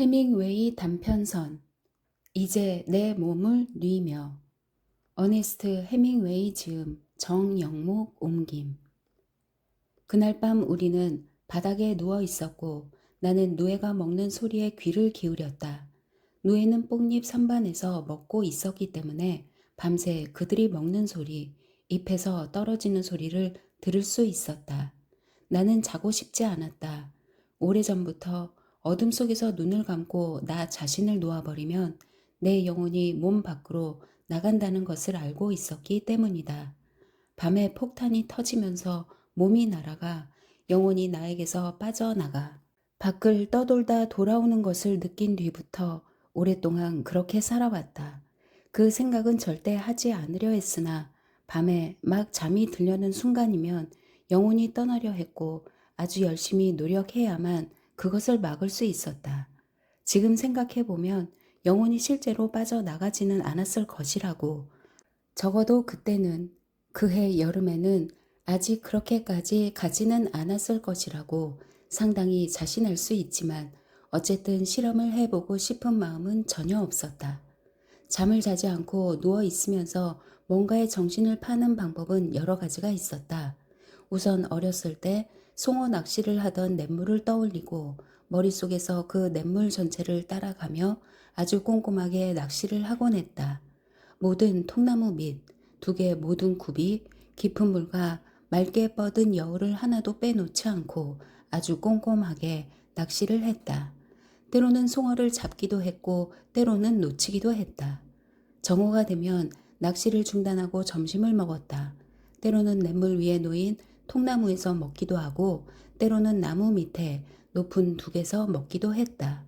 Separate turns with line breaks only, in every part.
해밍웨이 단편선 이제 내 몸을 뉘며 어네스트 해밍웨이 지음 정영목 옮김. 그날 밤 우리는 바닥에 누워 있었고 나는 누에가 먹는 소리에 귀를 기울였다. 누에는 뽕잎 선반에서 먹고 있었기 때문에 밤새 그들이 먹는 소리, 잎에서 떨어지는 소리를 들을 수 있었다. 나는 자고 싶지 않았다. 오래전부터 어둠 속에서 눈을 감고 나 자신을 놓아버리면 내 영혼이 몸 밖으로 나간다는 것을 알고 있었기 때문이다. 밤에 폭탄이 터지면서 몸이 날아가 영혼이 나에게서 빠져나가 밖을 떠돌다 돌아오는 것을 느낀 뒤부터 오랫동안 그렇게 살아왔다. 그 생각은 절대 하지 않으려 했으나 밤에 막 잠이 들려는 순간이면 영혼이 떠나려 했고 아주 열심히 노력해야만 그것을 막을 수 있었다. 지금 생각해보면 영혼이 실제로 빠져나가지는 않았을 것이라고. 적어도 그때는 그해 여름에는 아직 그렇게까지 가지는 않았을 것이라고 상당히 자신할 수 있지만 어쨌든 실험을 해보고 싶은 마음은 전혀 없었다. 잠을 자지 않고 누워 있으면서 뭔가에 정신을 파는 방법은 여러 가지가 있었다. 우선 어렸을 때 송어 낚시를 하던 냇물을 떠올리고 머릿속에서 그 냇물 전체를 따라가며 아주 꼼꼼하게 낚시를 하곤 했다. 모든 통나무 밑, 두 개의 모든 굽이 깊은 물과 맑게 뻗은 여울을 하나도 빼놓지 않고 아주 꼼꼼하게 낚시를 했다. 때로는 송어를 잡기도 했고 때로는 놓치기도 했다. 정오가 되면 낚시를 중단하고 점심을 먹었다. 때로는 냇물 위에 놓인 통나무에서 먹기도 하고 때로는 나무 밑에 높은 둑에서 먹기도 했다.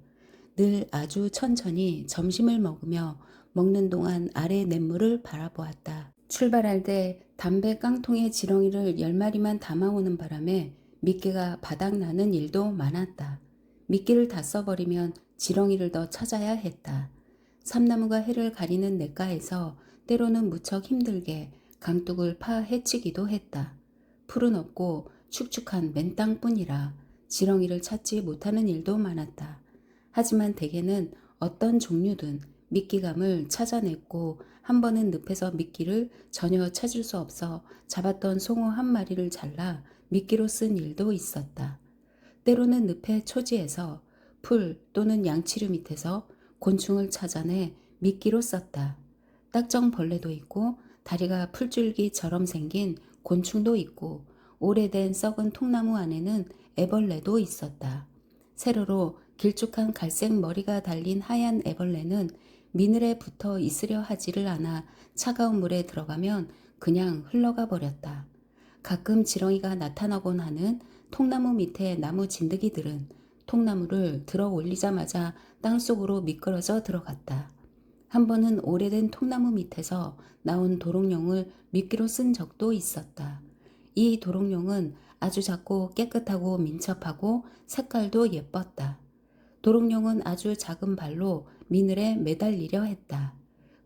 늘 아주 천천히 점심을 먹으며 먹는 동안 아래 냇물을 바라보았다. 출발할 때 담배 깡통에 지렁이를 10마리만 담아오는 바람에 미끼가 바닥나는 일도 많았다. 미끼를 다 써버리면 지렁이를 더 찾아야 했다. 삼나무가 해를 가리는 냇가에서 때로는 무척 힘들게 강둑을 파 헤치기도 했다. 풀은 없고 축축한 맨 땅뿐이라 지렁이를 찾지 못하는 일도 많았다. 하지만 대개는 어떤 종류든 미끼감을 찾아냈고 한 번은 늪에서 미끼를 전혀 찾을 수 없어 잡았던 송어 한 마리를 잘라 미끼로 쓴 일도 있었다. 때로는 늪의 초지에서 풀 또는 양치류 밑에서 곤충을 찾아내 미끼로 썼다. 딱정벌레도 있고 다리가 풀줄기처럼 생긴 곤충도 있고 오래된 썩은 통나무 안에는 애벌레도 있었다. 세로로 길쭉한 갈색 머리가 달린 하얀 애벌레는 미늘에 붙어 있으려 하지를 않아 차가운 물에 들어가면 그냥 흘러가 버렸다. 가끔 지렁이가 나타나곤 하는 통나무 밑에 나무 진드기들은 통나무를 들어 올리자마자 땅속으로 미끄러져 들어갔다. 한 번은 오래된 통나무 밑에서 나온 도롱뇽을 미끼로 쓴 적도 있었다. 이 도롱뇽은 아주 작고 깨끗하고 민첩하고 색깔도 예뻤다. 도롱뇽은 아주 작은 발로 미늘에 매달리려 했다.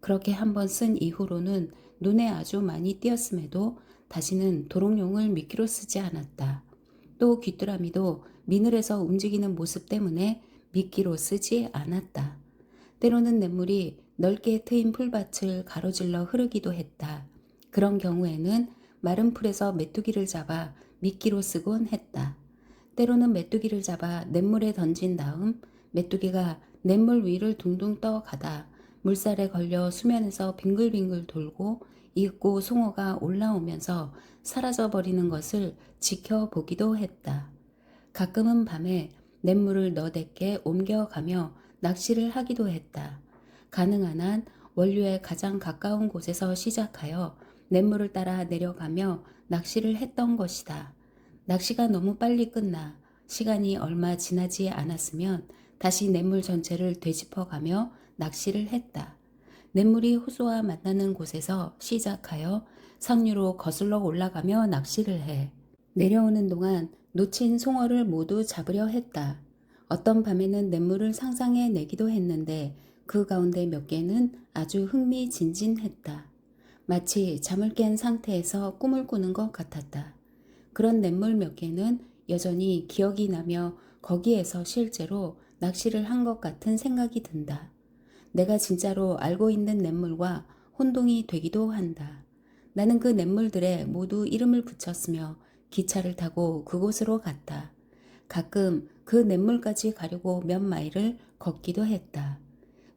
그렇게 한 번 쓴 이후로는 눈에 아주 많이 띄었음에도 다시는 도롱뇽을 미끼로 쓰지 않았다. 또 귀뚜라미도 미늘에서 움직이는 모습 때문에 미끼로 쓰지 않았다. 때로는 냇물이 넓게 트인 풀밭을 가로질러 흐르기도 했다. 그런 경우에는 마른 풀에서 메뚜기를 잡아 미끼로 쓰곤 했다. 때로는 메뚜기를 잡아 냇물에 던진 다음 메뚜기가 냇물 위를 둥둥 떠가다 물살에 걸려 수면에서 빙글빙글 돌고 익고 송어가 올라오면서 사라져버리는 것을 지켜보기도 했다. 가끔은 밤에 냇물을 너댓게 옮겨가며 낚시를 하기도 했다. 가능한 한 원류에 가장 가까운 곳에서 시작하여 냇물을 따라 내려가며 낚시를 했던 것이다. 낚시가 너무 빨리 끝나 시간이 얼마 지나지 않았으면 다시 냇물 전체를 되짚어가며 낚시를 했다. 냇물이 호수와 만나는 곳에서 시작하여 상류로 거슬러 올라가며 낚시를 해. 내려오는 동안 놓친 송어를 모두 잡으려 했다. 어떤 밤에는 냇물을 상상해 내기도 했는데 그 가운데 몇 개는 아주 흥미진진했다. 마치 잠을 깬 상태에서 꿈을 꾸는 것 같았다. 그런 냇물 몇 개는 여전히 기억이 나며 거기에서 실제로 낚시를 한 것 같은 생각이 든다. 내가 진짜로 알고 있는 냇물과 혼동이 되기도 한다. 나는 그 냇물들에 모두 이름을 붙였으며 기차를 타고 그곳으로 갔다. 가끔 그 냇물까지 가려고 몇 마일을 걷기도 했다.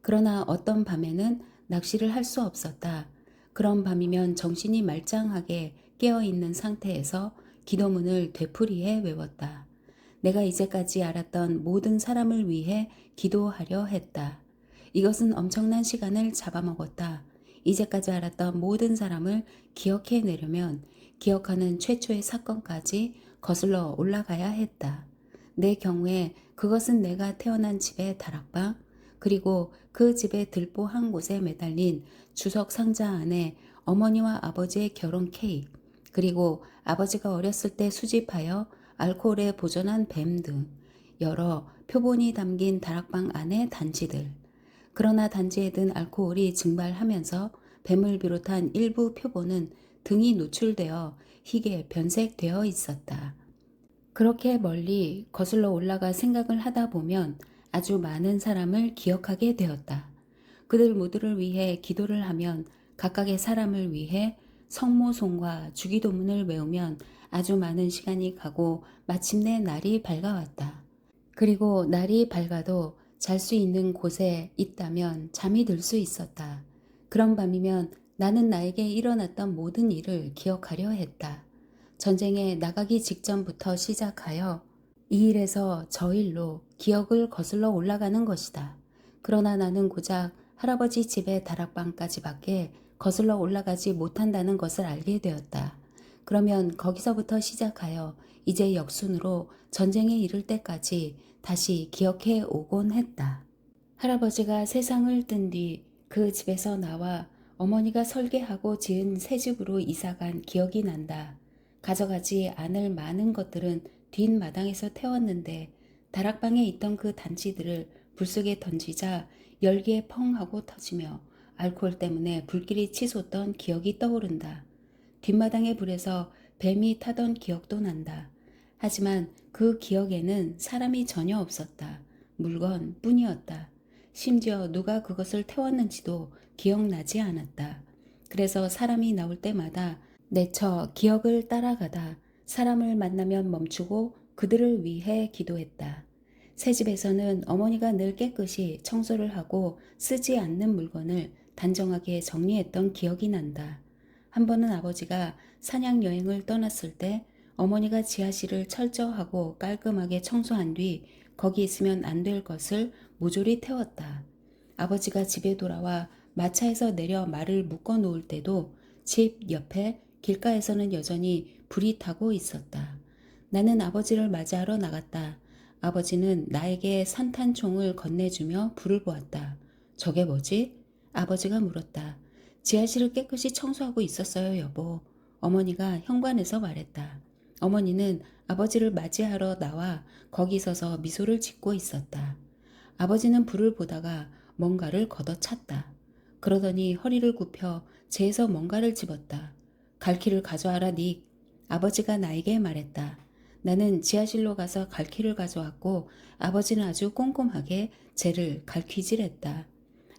그러나 어떤 밤에는 낚시를 할 수 없었다. 그런 밤이면 정신이 말짱하게 깨어있는 상태에서 기도문을 되풀이해 외웠다. 내가 이제까지 알았던 모든 사람을 위해 기도하려 했다. 이것은 엄청난 시간을 잡아먹었다. 이제까지 알았던 모든 사람을 기억해내려면 기억하는 최초의 사건까지 거슬러 올라가야 했다. 내 경우에 그것은 내가 태어난 집의 다락방, 그리고 그 집의 들보 한 곳에 매달린 주석 상자 안에 어머니와 아버지의 결혼 케이크, 그리고 아버지가 어렸을 때 수집하여 알코올에 보존한 뱀 등 여러 표본이 담긴 다락방 안의 단지들. 그러나 단지에 든 알코올이 증발하면서 뱀을 비롯한 일부 표본은 등이 노출되어 희게 변색되어 있었다. 그렇게 멀리 거슬러 올라가 생각을 하다 보면 아주 많은 사람을 기억하게 되었다. 그들 모두를 위해 기도를 하면 각각의 사람을 위해 성모송과 주기도문을 외우면 아주 많은 시간이 가고 마침내 날이 밝아왔다. 그리고 날이 밝아도 잘 수 있는 곳에 있다면 잠이 들 수 있었다. 그런 밤이면 나는 나에게 일어났던 모든 일을 기억하려 했다. 전쟁에 나가기 직전부터 시작하여 이 일에서 저 일로 기억을 거슬러 올라가는 것이다. 그러나 나는 고작 할아버지 집의 다락방까지밖에 거슬러 올라가지 못한다는 것을 알게 되었다. 그러면 거기서부터 시작하여 이제 역순으로 전쟁에 이를 때까지 다시 기억해 오곤 했다. 할아버지가 세상을 뜬 뒤 그 집에서 나와 어머니가 설계하고 지은 새 집으로 이사간 기억이 난다. 가져가지 않을 많은 것들은 뒷마당에서 태웠는데 다락방에 있던 그 단지들을 불 속에 던지자 열기에 펑 하고 터지며 알코올 때문에 불길이 치솟던 기억이 떠오른다. 뒷마당의 불에서 뱀이 타던 기억도 난다. 하지만 그 기억에는 사람이 전혀 없었다. 물건뿐이었다. 심지어 누가 그것을 태웠는지도 기억나지 않았다. 그래서 사람이 나올 때마다 내처 기억을 따라가다 사람을 만나면 멈추고 그들을 위해 기도했다. 새 집에서는 어머니가 늘 깨끗이 청소를 하고 쓰지 않는 물건을 단정하게 정리했던 기억이 난다. 한 번은 아버지가 사냥 여행을 떠났을 때 어머니가 지하실을 철저하고 깔끔하게 청소한 뒤 거기 있으면 안 될 것을 모조리 태웠다. 아버지가 집에 돌아와 마차에서 내려 말을 묶어 놓을 때도 집 옆에 길가에서는 여전히 불이 타고 있었다. 나는 아버지를 맞이하러 나갔다. 아버지는 나에게 산탄총을 건네주며 불을 보았다. 저게 뭐지? 아버지가 물었다. 지하실을 깨끗이 청소하고 있었어요, 여보. 어머니가 현관에서 말했다. 어머니는 아버지를 맞이하러 나와 거기 서서 미소를 짓고 있었다. 아버지는 불을 보다가 뭔가를 걷어찼다. 그러더니 허리를 굽혀 재에서 뭔가를 집었다. 갈퀴를 가져와라, 닉. 아버지가 나에게 말했다. 나는 지하실로 가서 갈퀴를 가져왔고 아버지는 아주 꼼꼼하게 재를 갈퀴질했다.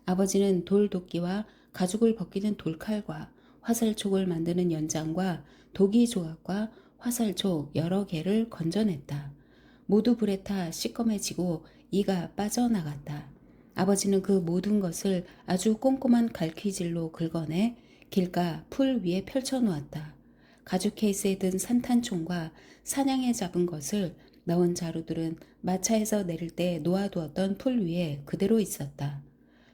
아버지는 돌도끼와 가죽을 벗기는 돌칼과 화살촉을 만드는 연장과 도기 조각과 화살촉 여러 개를 건져냈다. 모두 불에 타 시꺼매지고 이가 빠져나갔다. 아버지는 그 모든 것을 아주 꼼꼼한 갈퀴질로 긁어내 길가 풀 위에 펼쳐놓았다. 가죽 케이스에 든 산탄총과 사냥에 잡은 것을 넣은 자루들은 마차에서 내릴 때 놓아두었던 풀 위에 그대로 있었다.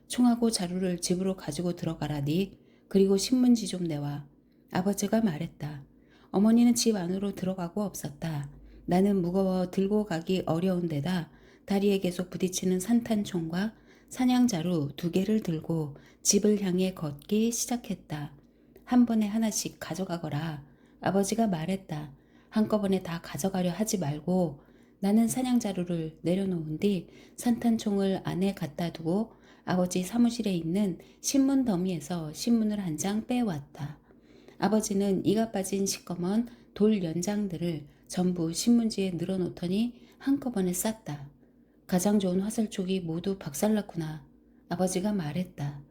총하고 자루를 집으로 가지고 들어가라, 닉. 그리고 신문지 좀 내와. 아버지가 말했다. 어머니는 집 안으로 들어가고 없었다. 나는 무거워 들고 가기 어려운 데다 다리에 계속 부딪히는 산탄총과 사냥자루 2개를 들고 집을 향해 걷기 시작했다. 한 번에 하나씩 가져가거라. 아버지가 말했다. 한꺼번에 다 가져가려 하지 말고. 나는 사냥자루를 내려놓은 뒤 산탄총을 안에 갖다 두고 아버지 사무실에 있는 신문 더미에서 신문을 한 장 빼왔다. 아버지는 이가 빠진 시꺼먼 돌 연장들을 전부 신문지에 늘어놓더니 한꺼번에 쌌다. 가장 좋은 화살촉이 모두 박살났구나. 아버지가 말했다.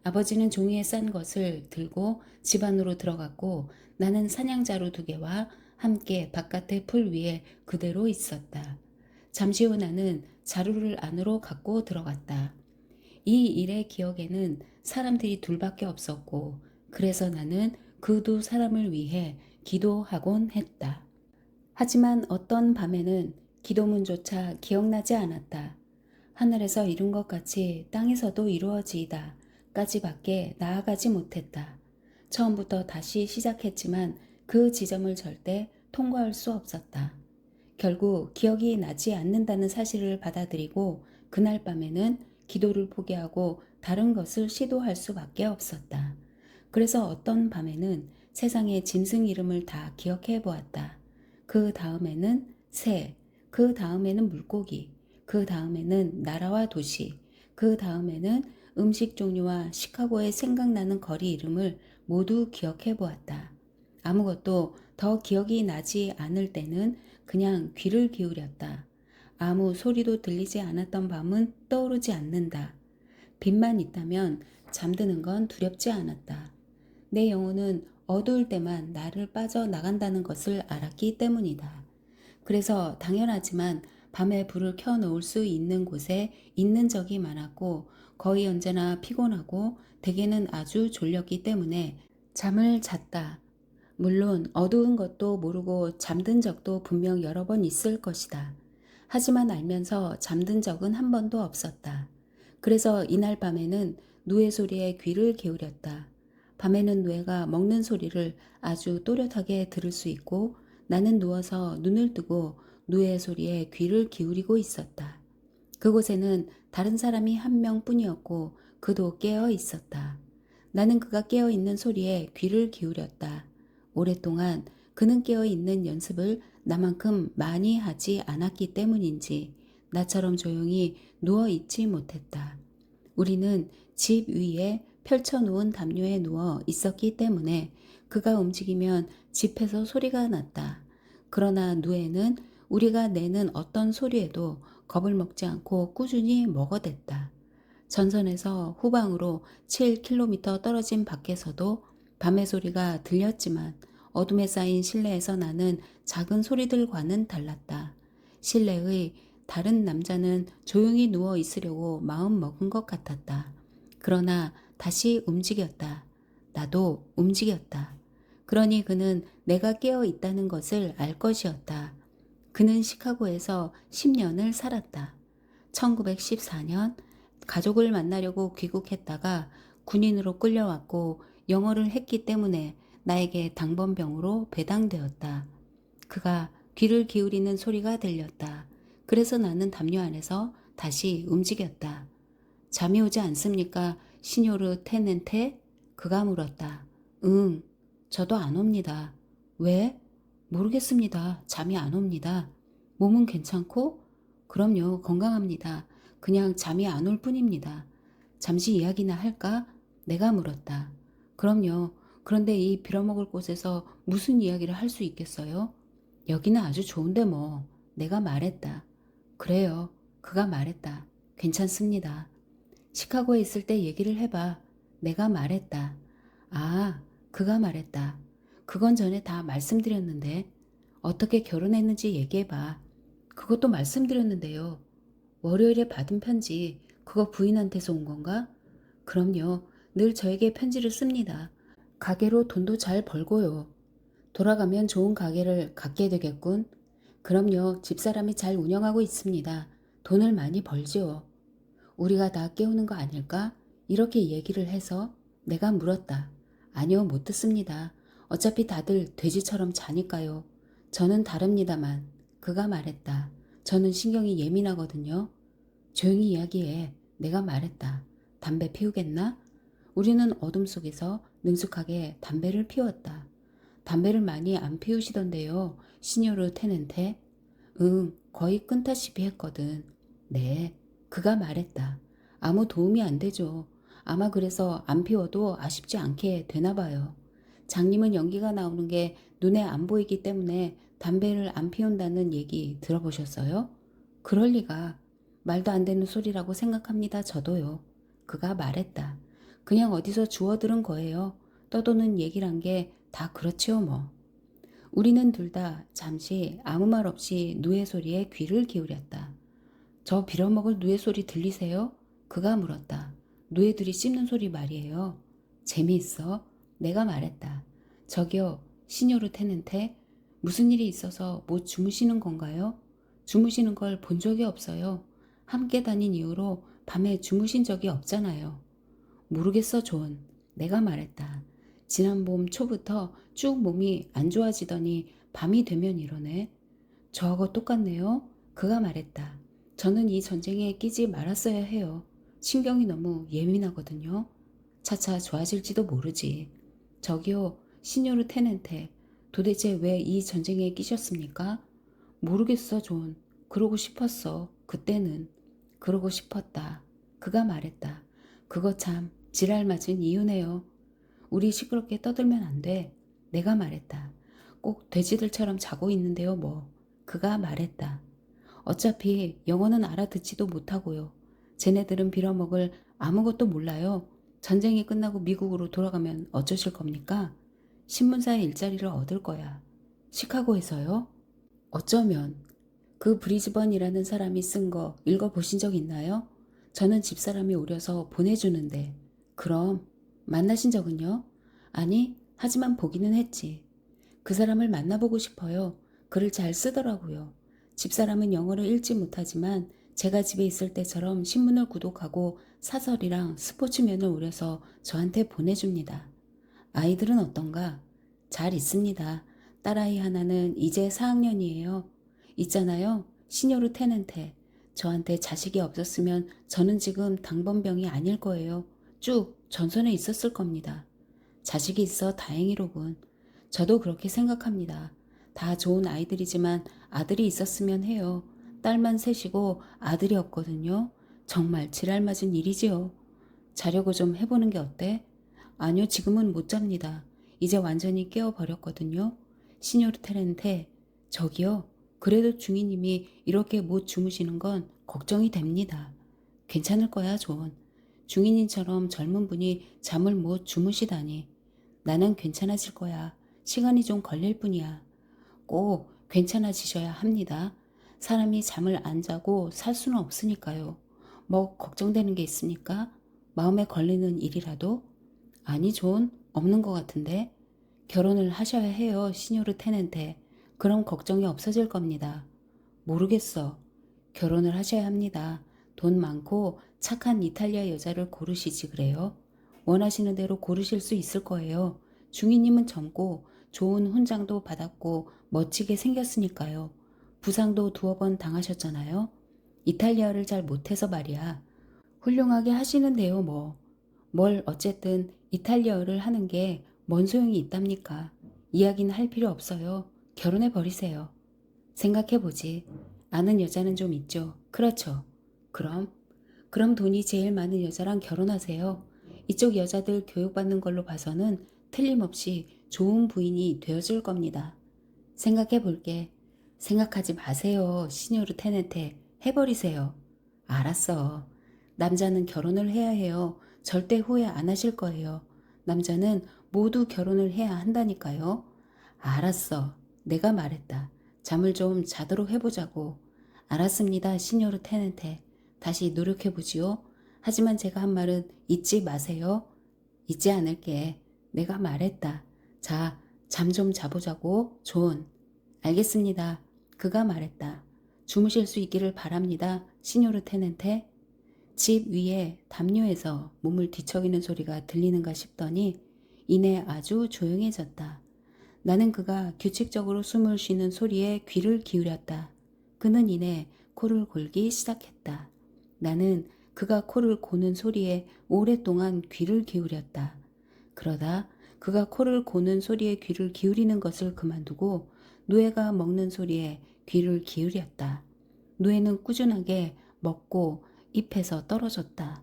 아버지는 종이에 싼 것을 들고 집 안으로 들어갔고 나는 사냥자루 2개와 함께 바깥의 풀 위에 그대로 있었다. 잠시 후 나는 자루를 안으로 갖고 들어갔다. 이 일의 기억에는 사람들이 2밖에 없었고 그래서 나는 그 2사람을 위해 기도하곤 했다. 하지만 어떤 밤에는 기도문조차 기억나지 않았다. 하늘에서 이룬 것 같이 땅에서도 이루어지이다 까지밖에 나아가지 못했다. 처음부터 다시 시작했지만 그 지점을 절대 통과할 수 없었다. 결국 기억이 나지 않는다는 사실을 받아들이고 그날 밤에는 기도를 포기하고 다른 것을 시도할 수밖에 없었다. 그래서 어떤 밤에는 세상의 짐승 이름을 다 기억해 보았다. 그 다음에는 새, 그 다음에는 물고기, 그 다음에는 나라와 도시, 그 다음에는 음식 종류와 시카고에 생각나는 거리 이름을 모두 기억해 보았다. 아무것도 더 기억이 나지 않을 때는 그냥 귀를 기울였다. 아무 소리도 들리지 않았던 밤은 떠오르지 않는다. 빛만 있다면 잠드는 건 두렵지 않았다. 내 영혼은 어두울 때만 나를 빠져나간다는 것을 알았기 때문이다. 그래서 당연하지만 밤에 불을 켜놓을 수 있는 곳에 있는 적이 많았고 거의 언제나 피곤하고 대개는 아주 졸렸기 때문에 잠을 잤다. 물론 어두운 것도 모르고 잠든 적도 분명 여러 번 있을 것이다. 하지만 알면서 잠든 적은 한 번도 없었다. 그래서 이날 밤에는 누에 소리에 귀를 기울였다. 밤에는 누에가 먹는 소리를 아주 또렷하게 들을 수 있고 나는 누워서 눈을 뜨고 누에의 소리에 귀를 기울이고 있었다. 그곳에는 다른 사람이 한 명뿐이었고 그도 깨어 있었다. 나는 그가 깨어 있는 소리에 귀를 기울였다. 오랫동안 그는 깨어 있는 연습을 나만큼 많이 하지 않았기 때문인지 나처럼 조용히 누워 있지 못했다. 우리는 집 위에 펼쳐놓은 담요에 누워 있었기 때문에 그가 움직이면 집에서 소리가 났다. 그러나 누에는 우리가 내는 어떤 소리에도 겁을 먹지 않고 꾸준히 먹어댔다. 전선에서 후방으로 7km 떨어진 밖에서도 밤의 소리가 들렸지만 어둠에 쌓인 실내에서 나는 작은 소리들과는 달랐다. 실내의 다른 남자는 조용히 누워 있으려고 마음 먹은 것 같았다. 그러나 다시 움직였다. 나도 움직였다. 그러니 그는 내가 깨어 있다는 것을 알 것이었다. 그는 시카고에서 10년을 살았다. 1914년 가족을 만나려고 귀국했다가 군인으로 끌려왔고 영어를 했기 때문에 나에게 당번병으로 배당되었다. 그가 귀를 기울이는 소리가 들렸다. 그래서 나는 담요 안에서 다시 움직였다. 잠이 오지 않습니까? 시뇨르 테넨테? 그가 물었다. 응, 저도 안 옵니다. 왜? 모르겠습니다. 잠이 안 옵니다. 몸은 괜찮고? 그럼요, 건강합니다. 그냥 잠이 안 올 뿐입니다. 잠시 이야기나 할까? 내가 물었다. 그럼요. 그런데 이 빌어먹을 곳에서 무슨 이야기를 할 수 있겠어요? 여기는 아주 좋은데 뭐. 내가 말했다. 그래요. 그가 말했다. 괜찮습니다. 시카고에 있을 때 얘기를 해봐. 내가 말했다. 아, 그가 말했다. 그건 전에 다 말씀드렸는데 어떻게 결혼했는지 얘기해봐. 그것도 말씀드렸는데요. 월요일에 받은 편지, 그거 부인한테서 온 건가? 그럼요. 늘 저에게 편지를 씁니다. 가게로 돈도 잘 벌고요. 돌아가면 좋은 가게를 갖게 되겠군. 그럼요. 집사람이 잘 운영하고 있습니다. 돈을 많이 벌지요. 우리가 다 깨우는 거 아닐까? 이렇게 얘기를 해서 내가 물었다. 아니요, 못 듣습니다. 어차피 다들 돼지처럼 자니까요. 저는 다릅니다만. 그가 말했다. 저는 신경이 예민하거든요. 조용히 이야기해. 내가 말했다. 담배 피우겠나? 우리는 어둠 속에서 능숙하게 담배를 피웠다. 담배를 많이 안 피우시던데요. 시뇨르 테넨테. 응, 거의 끊다시피 했거든. 네, 그가 말했다. 아무 도움이 안 되죠. 아마 그래서 안 피워도 아쉽지 않게 되나 봐요. 장님은 연기가 나오는 게 눈에 안 보이기 때문에 담배를 안 피운다는 얘기 들어보셨어요? 그럴 리가. 말도 안 되는 소리라고 생각합니다. 저도요. 그가 말했다. 그냥 어디서 주워들은 거예요. 떠도는 얘기란 게 다 그렇지요 뭐. 우리는 둘 다 잠시 아무 말 없이 누의 소리에 귀를 기울였다. 저 빌어먹을 누의 소리 들리세요? 그가 물었다. 누에들이 씹는 소리 말이에요. 재미있어? 내가 말했다. 저기요, 시뇨르 테넨테, 무슨 일이 있어서 못 주무시는 건가요? 주무시는 걸 본 적이 없어요. 함께 다닌 이후로 밤에 주무신 적이 없잖아요. 모르겠어, 존. 내가 말했다. 지난 봄 초부터 쭉 몸이 안 좋아지더니 밤이 되면 이러네. 저하고 똑같네요. 그가 말했다. 저는 이 전쟁에 끼지 말았어야 해요. 신경이 너무 예민하거든요. 차차 좋아질지도 모르지. 저기요, 시뇨르 테넨테. 도대체 왜 이 전쟁에 끼셨습니까? 모르겠어, 존. 그러고 싶었어. 그때는. 그러고 싶었다. 그가 말했다. 그거 참 지랄 맞은 이유네요. 우리 시끄럽게 떠들면 안 돼. 내가 말했다. 꼭 돼지들처럼 자고 있는데요, 뭐. 그가 말했다. 어차피 영어는 알아듣지도 못하고요. 쟤네들은 빌어먹을 아무것도 몰라요. 전쟁이 끝나고 미국으로 돌아가면 어쩌실 겁니까? 신문사의 일자리를 얻을 거야. 시카고에서요? 어쩌면 그 브리즈번이라는 사람이 쓴 거 읽어보신 적 있나요? 저는 집사람이 오려서 보내주는데. 그럼 만나신 적은요? 아니, 하지만 보기는 했지. 그 사람을 만나보고 싶어요. 글을 잘 쓰더라고요. 집사람은 영어를 읽지 못하지만 제가 집에 있을 때처럼 신문을 구독하고 사설이랑 스포츠면을 오려서 저한테 보내줍니다. 아이들은 어떤가? 잘 있습니다. 딸아이 하나는 이제 4학년이에요. 있잖아요. 시녀르 테넨테. 저한테 자식이 없었으면 저는 지금 당번병이 아닐 거예요. 쭉 전선에 있었을 겁니다. 자식이 있어 다행이로군. 저도 그렇게 생각합니다. 다 좋은 아이들이지만 아들이 있었으면 해요. 딸만 셋이고 아들이 없거든요. 정말 지랄맞은 일이지요. 자려고 좀 해보는 게 어때? 아니요, 지금은 못 잡니다. 이제 완전히 깨어버렸거든요. 시뇨르 테렌테, 저기요. 그래도 중이님이 이렇게 못 주무시는 건 걱정이 됩니다. 괜찮을 거야, 존. 중이님처럼 젊은 분이 잠을 못 주무시다니. 나는 괜찮아질 거야. 시간이 좀 걸릴 뿐이야. 꼭 괜찮아지셔야 합니다. 사람이 잠을 안 자고 살 수는 없으니까요. 뭐 걱정되는 게 있습니까? 마음에 걸리는 일이라도? 아니, 존, 없는 것 같은데. 결혼을 하셔야 해요, 시뇨르 테넨테. 그럼 걱정이 없어질 겁니다. 모르겠어. 결혼을 하셔야 합니다. 돈 많고 착한 이탈리아 여자를 고르시지 그래요? 원하시는 대로 고르실 수 있을 거예요. 중이님은 젊고 좋은 훈장도 받았고 멋지게 생겼으니까요. 부상도 2번 당하셨잖아요. 이탈리아를 잘 못해서 말이야. 훌륭하게 하시는데요, 뭐. 뭘 어쨌든 이탈리아어를 하는 게 뭔 소용이 있답니까? 이야기는 할 필요 없어요. 결혼해 버리세요. 생각해보지. 아는 여자는 좀 있죠. 그렇죠. 그럼 돈이 제일 많은 여자랑 결혼하세요. 이쪽 여자들 교육받는 걸로 봐서는 틀림없이 좋은 부인이 되어줄 겁니다. 생각해볼게. 생각하지 마세요. 시뇨르 테네테. 해버리세요. 알았어. 남자는 결혼을 해야 해요. 절대 후회 안 하실 거예요. 남자는 모두 결혼을 해야 한다니까요. 알았어. 내가 말했다. 잠을 좀 자도록 해보자고. 알았습니다, 시뇨르 테넨테. 다시 노력해보지요. 하지만 제가 한 말은 잊지 마세요. 잊지 않을게. 내가 말했다. 자, 잠 좀 자보자고, 존. 알겠습니다. 그가 말했다. 주무실 수 있기를 바랍니다, 시뇨르 테넨테. 집 위에 담요에서 몸을 뒤척이는 소리가 들리는가 싶더니 이내 아주 조용해졌다. 나는 그가 규칙적으로 숨을 쉬는 소리에 귀를 기울였다. 그는 이내 코를 골기 시작했다. 나는 그가 코를 고는 소리에 오랫동안 귀를 기울였다. 그러다 그가 코를 고는 소리에 귀를 기울이는 것을 그만두고 누에가 먹는 소리에 귀를 기울였다. 누에는 꾸준하게 먹고 잎에서 떨어졌다.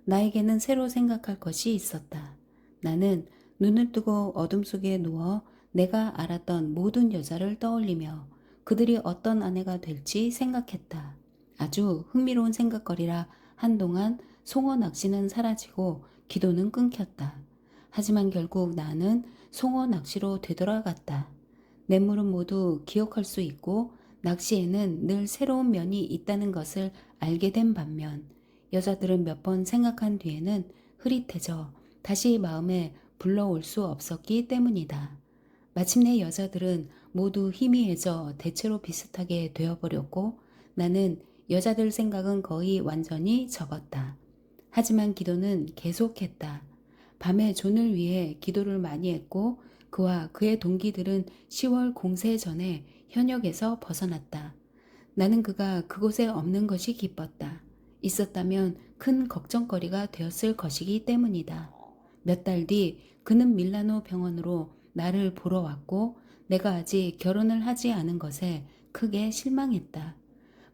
나에게는 새로 생각할 것이 있었다. 나는 눈을 뜨고 어둠 속에 누워 내가 알았던 모든 여자를 떠올리며 그들이 어떤 아내가 될지 생각했다. 아주 흥미로운 생각거리라 한동안 송어 낚시는 사라지고 기도는 끊겼다. 하지만 결국 나는 송어 낚시로 되돌아갔다. 냇물은 모두 기억할 수 있고 낚시에는 늘 새로운 면이 있다는 것을 알게 된 반면 여자들은 몇 번 생각한 뒤에는 흐릿해져 다시 마음에 불러올 수 없었기 때문이다. 마침내 여자들은 모두 희미해져 대체로 비슷하게 되어버렸고 나는 여자들 생각은 거의 완전히 접었다. 하지만 기도는 계속했다. 밤에 존을 위해 기도를 많이 했고 그와 그의 동기들은 10월 공세 전에 현역에서 벗어났다. 나는 그가 그곳에 없는 것이 기뻤다. 있었다면 큰 걱정거리가 되었을 것이기 때문이다. 몇 달 뒤 그는 밀라노 병원으로 나를 보러 왔고 내가 아직 결혼을 하지 않은 것에 크게 실망했다.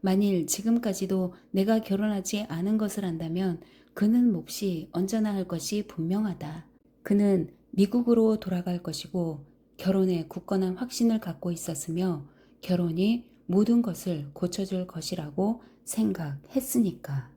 만일 지금까지도 내가 결혼하지 않은 것을 안다면 그는 몹시 언짢아할 것이 분명하다. 그는 미국으로 돌아갈 것이고 결혼에 굳건한 확신을 갖고 있었으며 결혼이 모든 것을 고쳐줄 것이라고 생각했으니까.